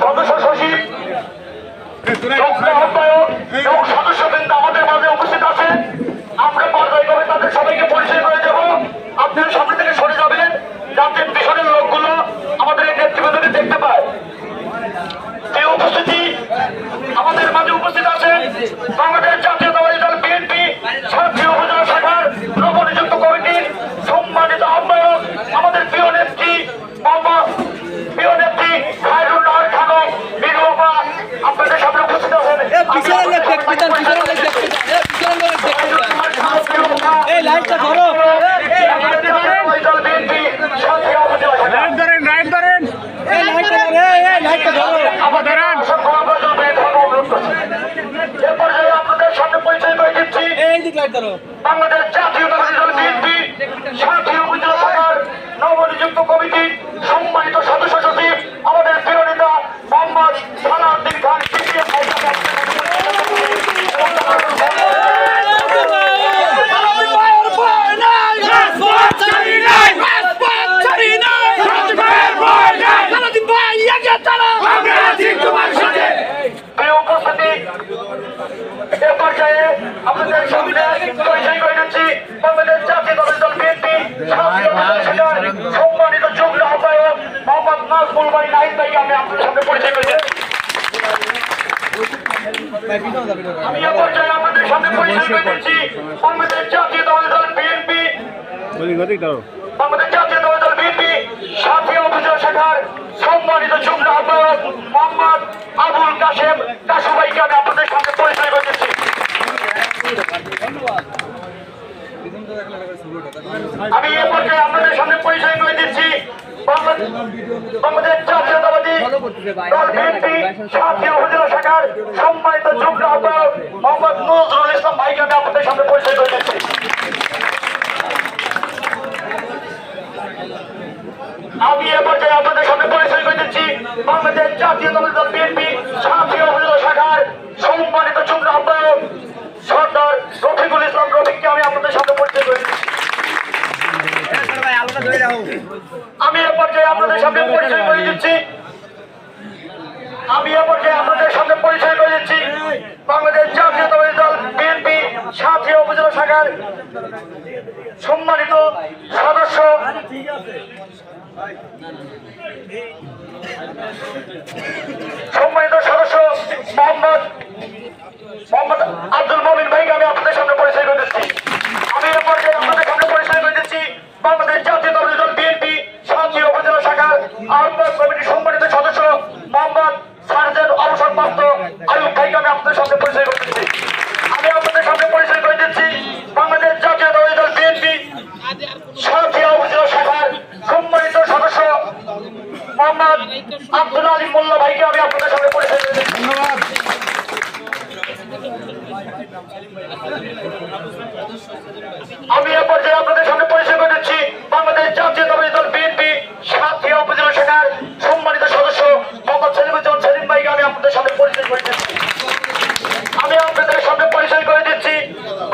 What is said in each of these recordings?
সদস্য সচিব আহ্বায়ক এবং সদস্যবৃন্দ আমাদের মাঝে উপস্থিত আছে। আমরা পর্যায়ক্রমে তাদের সবাইকে পরিচয় করে দেব। আপনারা সামনে থেকে সরে যাবেন যাতে পিছনের লোকগুলো আমাদের এই নেতৃবৃন্দকে দেখতে পায়। এই উপস্থিতি আমাদের মাঝে উপস্থিত আছে বাংলাদেশ জাতীয়তাবাদী দল বিএনপি সাতক্ষীরা উপজেলা শাখার নবনিযুক্ত কমিটির সম্মানিত আহ্বায়ক আমাদের প্রিয় নেত্রী খায়রুন নাহার খানম বিরুবা আপনাদের সামনে উপস্থিত আছেন। আপনাদের সামনে পরিচয় করে দিচ্ছি বাংলাদেশ জাতীয়তাবাদী দল বিএনপি সাতক্ষীরা উপজেলা শাখার নবনিযুক্ত কমিটির সম্মানিত সদস্য সচিব আমাদের প্রিয় নেতা মোহাম্মদ সালাউদ্দিন খান। আপনাদের সামনে পরিচয় করে দিচ্ছি বাংলাদেশ জাতীয়তাবাদী দল বিএনপি সম্মানিত যুগ্ম আহ্বায়ক মোহাম্মদ নাজমুল ভাই নাহিদ ভাইকে আমি আপনাদের সামনে পরিচয় করে দিচ্ছি। আমি এ পর্যায়ে আপনাদের সামনে পরিচয় করে দিচ্ছি বাংলাদেশ জাতীয়তাবাদী দল বিএনপি সাতক্ষীরা উপজেলা শাখার সম্মানিত যুগ্ম আহ্বায়ক মোহাম্মদ আবুল কাশেম কাশু ভাইকে আমি আপনাদের সামনে পরিচয় করে দিচ্ছি। আমি এ পর্যায়ে আপনাদের সামনে পরিচয় করে দিচ্ছি বাংলাদেশ জাতীয়তাবাদী দল বিএনপি সাতক্ষীরা উপজেলা শাখার সম্মানিত যুগ্ম আহ্বায়ক মোহাম্মদ নজরুল ইসলাম ভাইকে আমি আপনাদের সামনে পরিচয় করে দিচ্ছি। আমি এ পর্যায়ে আপনাদের সামনে পরিচয় করে দিচ্ছি বাংলাদেশ জাতীয়তাবাদী দল বিএনপি সাতক্ষীরা উপজেলা শাখার সম্মানিত যুগ্ম আহ্বায়ক সর্দার রফিকুল ইসলাম রফিককে আমি আপনাদের সামনে পরিচয় করে দিচ্ছি। আমি এ পর্যায়ে আপনাদের সামনে পরিচয় করে দিচ্ছি বাংলাদেশ জাতীয়তাবাদী দল বিএনপি সাতক্ষীরা উপজেলা শাখার সম্মানিত সদস্য মোহাম্মদ আব্দুল মমিন ভাইকে আমি আপনাদের সামনে পরিচয় করে দিচ্ছি। আমি এ পর্যায়ে আপনাদের সামনে পরিচয় করে দিচ্ছি বাংলাদেশ জাতীয়তাবাদী দল বিএনপি সাতক্ষীরা উপজেলা শাখার আহ্বায়ক কমিটির সম্মানিত সদস্য মোহাম্মদ সার্জেন্ট অবসরপ্রাপ্ত আয়ুব ভাইকে আমি আপনাদের সামনে পরিচয় করে দিচ্ছি। আমি আপনাদের সামনে পরিচয় করে দিচ্ছি বাংলাদেশ জাতীয়তাবাদী দল বিএনপি সাতক্ষীরা উপজেলা শাখার সম্মানিত সদস্য মোহাম্মদ আব্দুল আলী মোল্লা ভাইকে আমি আপনাদের সামনে পরিচয় করে দিচ্ছি। ধন্যবাদ। আমি এ পর্যায়ে আপনাদের সামনে পরিচয় করে দিচ্ছি বাংলাদেশ জাতীয়তাবাদী দল বিএনপি সাতক্ষীরা উপজেলা শাখার সম্মানিত সদস্য মোহাম্মদ সেলিমুজ্জামান সেলিম ভাইকে আমি আপনাদের সামনে পরিচয় করে দিচ্ছি। আমি আপনাদের সামনে পরিচয় করে দিচ্ছি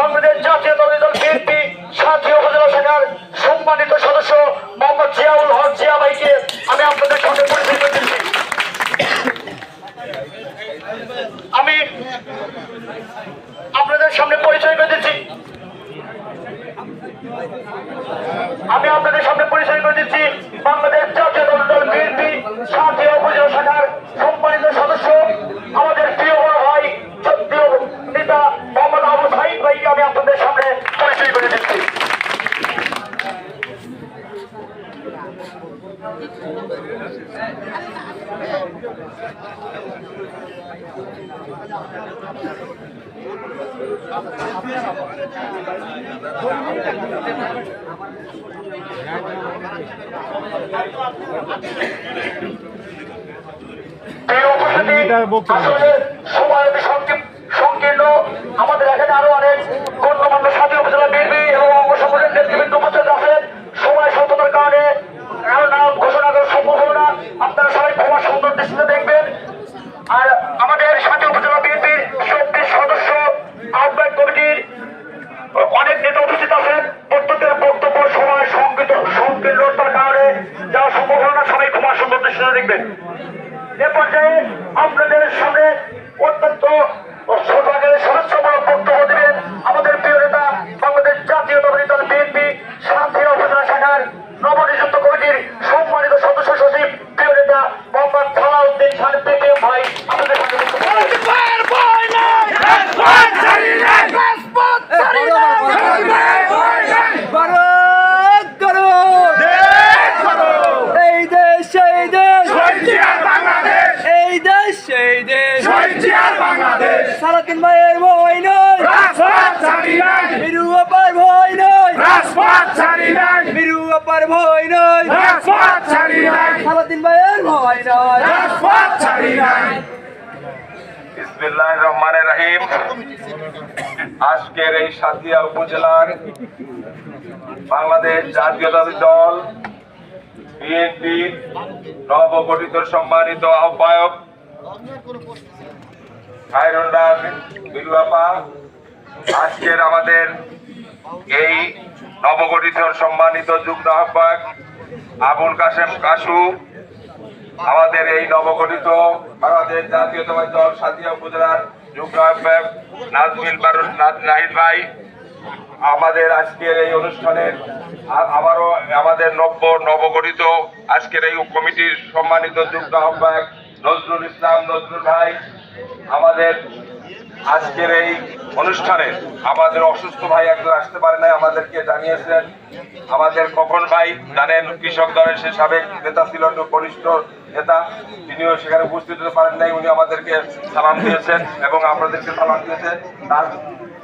বাংলাদেশ জাতীয়তাবাদী দল বিএনপি সাতক্ষীরা উপজেলা শাখার সম্মানিত সদস্য মোহাম্মদ জিয়াউল হক জিয়া ভাইকে আমি আপনাদের সামনে পরিচয় করে দিচ্ছি। আমি আপনাদের সামনে পরিচয় করে দিচ্ছি বাংলাদেশ জাতীয়তাবাদী দল বিএনপি সাতক্ষীরা উপজেলা শাখার সম্মানিত সদস্য আমাদের প্রিয় বড় ভাই জাতীয় নেতা মোহাম্মদ আবু সাইদ ভাইকে আমি আপনাদের সামনে পরিচয় করে দিচ্ছি। সংকীর্ণ আমাদের এখানে আরো অনেক গণ্যমান্য সাথী উপজেলা বিএনপি এবং অঙ্গ সংগঠনের নেতৃবৃন্দ উপস্থিত আছেন। সময় স্বল্পতার কারণে নাম ঘোষণা করা সম্ভব হল না। আপনারা সবাই ক্ষমা সুন্দর দৃষ্টিতে দেখবেন। আর আমাদের সাথী উপজেলা বিএনপির 24 সদস্য আহ্বায়ক কমিটির অনেক নেতা উপস্থিত আছেন। প্রত্যেকের বক্তব্য সময় সংকীর্ণতার কারণে যাওয়া সম্ভব হল না। সবাই ক্ষমা সুন্দর দৃষ্টিতে দেখবেন। পর্যায়ে আপনাদের সামনে অত্যন্ত সৌভাগ্যের সদস্যমূলক বক্তব্য দেবেন আমাদের প্রিয় নেতা বাংলাদেশ জাতীয়তাবাদী দল বিএনপি সাতক্ষীরা উপজেলা শাখার নবনিযুক্ত কমিটির সম্মানিত সদস্য সচিব প্রিয় নেতা মোহাম্মদ সালাউদ্দিন সাহেব ভাই আমাদের সারাদিন ভাইয়ের ভয় নয়, মিরু আপার ভয় নয়, মিরু আপার ভয় নয়, সারাদিন ভাইয়ের ভয় নয়। বিসমিল্লাহির রহমানির রহিম। আজকের এই সাতক্ষীরা উপজেলার বাংলাদেশ জাতীয়তাবাদী দল বিএনপি নবগঠিত সম্মানিত আহ্বায়ক আজকের আমাদের এই নবগঠিত সম্মানিত যুগ্ম আহ্বায়ক আবুল কাশেম কাশু, আমাদের এই নবগঠিত বাংলাদেশ জাতীয়তাবাদী দল সাতক্ষীরা উপজেলার যুগ্ম আহ্বায়ক নাহিদ ভাই, আমাদের আজকের এই অনুষ্ঠানের আবারও আমাদের নবগঠিত আজকের এই কমিটির সম্মানিত যুগ্ম আহ্বায়ক নজরুল ইসলাম নজরুল ভাই, আমাদের আজকের এই অনুষ্ঠানে আমাদের অসুস্থ ভাই একজন আসতে পারে নাই, আমাদেরকে জানিয়েছেন। আমাদের কখন ভাই জানেন কৃষক দলের সে সাবেক নেতা ছিল, বরিষ্ঠ নেতা, তিনিও সেখানে উপস্থিত হতে পারেন নাই। উনি আমাদেরকে সালাম দিয়েছেন এবং আপনাদেরকে সালাম দিয়েছেন। তার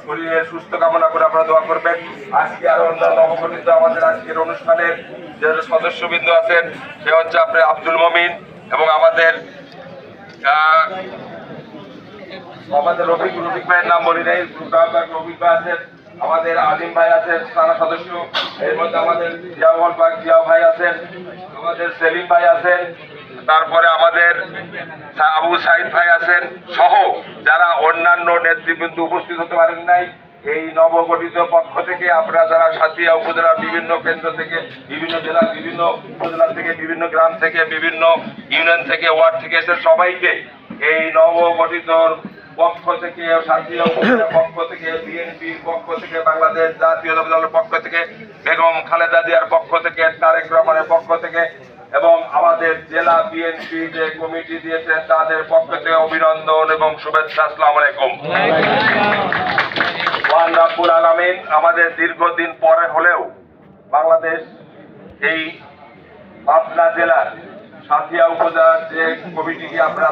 শরীরের সুস্থ কামনা করে আপনারা দোয়া করবেন। আজকে আরো অন্যান্য নবগঠিত আমাদের আজকের অনুষ্ঠানের যে সদস্যবৃন্দ আছেন সে হচ্ছে আপনার আব্দুল মমিন এবং আমাদের রফিক ভাইয়ের নাম বলি নাই, রফিক ভাই আছেন, আমাদের আজিম ভাই আছেন থানা সদস্য, এর মধ্যে আমাদের জিয়া ভাই আছেন, আমাদের সেলিম ভাই আছেন, তারপরে আমাদের আবু সাইদ ভাই আছেন সহ যারা অন্যান্য নেতৃবৃন্দ উপস্থিত হতে পারেন নাই। এই নবগঠিত পক্ষ থেকে আপনারা যারা সাতক্ষীরা উপজেলার বিভিন্ন কেন্দ্র থেকে, বিভিন্ন জেলার বিভিন্ন উপজেলা থেকে, বিভিন্ন গ্রাম থেকে, বিভিন্ন ইউনিয়ন থেকে, ওয়ার্ড থেকে এসে সবাইকে এই নবগঠিত পক্ষ থেকে, সাতক্ষীরা উপজেলার পক্ষ থেকে, বিএনপির পক্ষ থেকে, বাংলাদেশ জাতীয়তাবাদী দলের পক্ষ থেকে, বেগম খালেদা জিয়ার পক্ষ থেকে, তারেক রহমানের পক্ষ থেকে এবং আমাদের জেলা বিএনপি যে কমিটি দিয়েছেন তাদের পক্ষ থেকে অভিনন্দন এবং শুভেচ্ছা। আসসালামু আলাইকুম। মহান রব্বুল আলামিন আমাদের দীর্ঘদিন পরে হলেও বাংলাদেশ এই পাবনা জেলার সাতক্ষীরা উপজেলার যে কমিটিকে আপনারা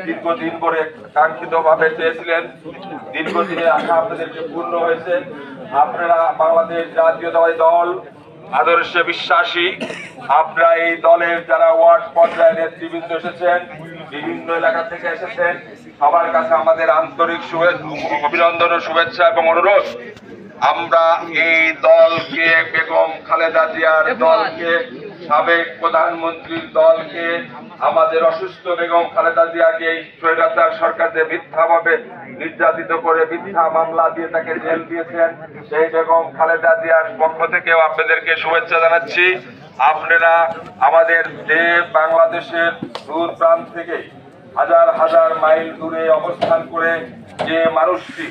দীর্ঘদিন করে কাঙ্ক্ষিত ভাবে চেয়েছিলেন, দীর্ঘদিনের আশা আপনাদেরকে পূর্ণ হয়েছে। আপনারা বাংলাদেশ জাতীয়তাবাদী দল আদর্শে বিশ্বাসী, আপনারা এই দলের যারা ওয়ার্ড পর্যায়ে নেতৃবৃন্দ এসেছেন, বিভিন্ন এলাকা থেকে এসেছেন, সবার কাছে আমাদের আন্তরিক অভিনন্দন ও শুভেচ্ছা এবং অনুরোধ। আমরা এই দলকে, বেগম খালেদা জিয়ার দলকে, সাবেক প্রধানমন্ত্রীর দলকে, আমাদের অসুস্থ বেগম খালেদা জিয়াকে এই স্বৈরাচার সরকার যে মিথ্যাভাবে নির্যাতিত করে মিথ্যা মামলা দিয়ে তাকে জেল দিয়েছেন, সেই বেগম খালেদা জিয়ার পক্ষ থেকেও আপনাদেরকে শুভেচ্ছা জানাচ্ছি। আপনারা আমাদের যে বাংলাদেশের দূর প্রান্ত থেকে হাজার হাজার মাইল দূরে অবস্থান করে যে মানুষটি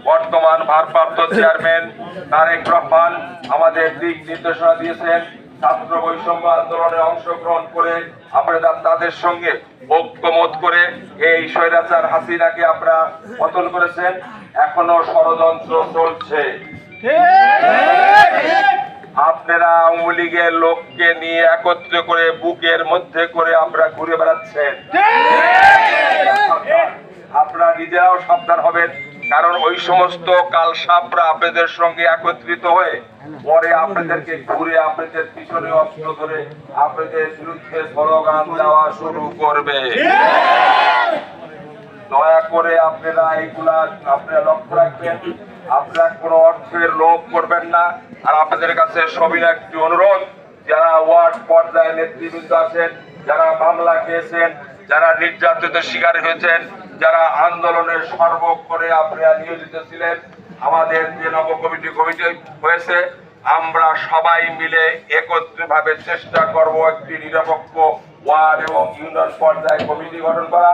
বর্তমান ভারপ্রাপ্ত চেয়ারম্যান তারেক রহমান আমাদের দিক নির্দেশনা দিয়েছেন, ছাত্র বৈষম্য আন্দোলনে অংশগ্রহণ করে আপনারা তাদের সঙ্গে ঐক্যমত করে এই স্বৈরাচার হাসিনাকে আপনারা পতন করেছেন। এখনো ষড়যন্ত্র চলছে। আপনারা আওয়ামী লীগের লোককে নিয়ে একত্র করে বুকের মধ্যে করে আপনারা ঘুরে বেড়াচ্ছেন। আপনারা নিজেরাও সাবধান হবেন, কারণ ওই সমস্ত কালসাপরা আপনাদের সঙ্গে একত্রিত হয়ে পরে আপনাদেরকে ঘুরে আপনাদের পিছনে অস্ত্র ধরে আপনাদের বিরুদ্ধে স্লোগান দেওয়া শুরু করবে। দয়া করে আপনারা এইগুলা আপনারা লক্ষ্য রাখবেন, আপনারা কোনো অর্থের লোভ করবেন না। আর আপনাদের কাছে সবিনয় একটি অনুরোধ, যারা ওয়ার্ড পর্যায়ে নেতৃবৃন্দ আছেন, যারা মামলা খেয়েছেন, যারা নির্যাতিত শিকার হয়েছেন, যারা আন্দোলনের সর্বক্ষণে আপনারা নিয়োজিত ছিলেন, আমাদের যে নব কমিটি হয়েছে, আমরা সবাই মিলে একত্রিতভাবে চেষ্টা করব একটি নিরপেক্ষ ওয়ার্ড এবং ইউনিয়ন পর্যায়ে কমিটি গঠন করা।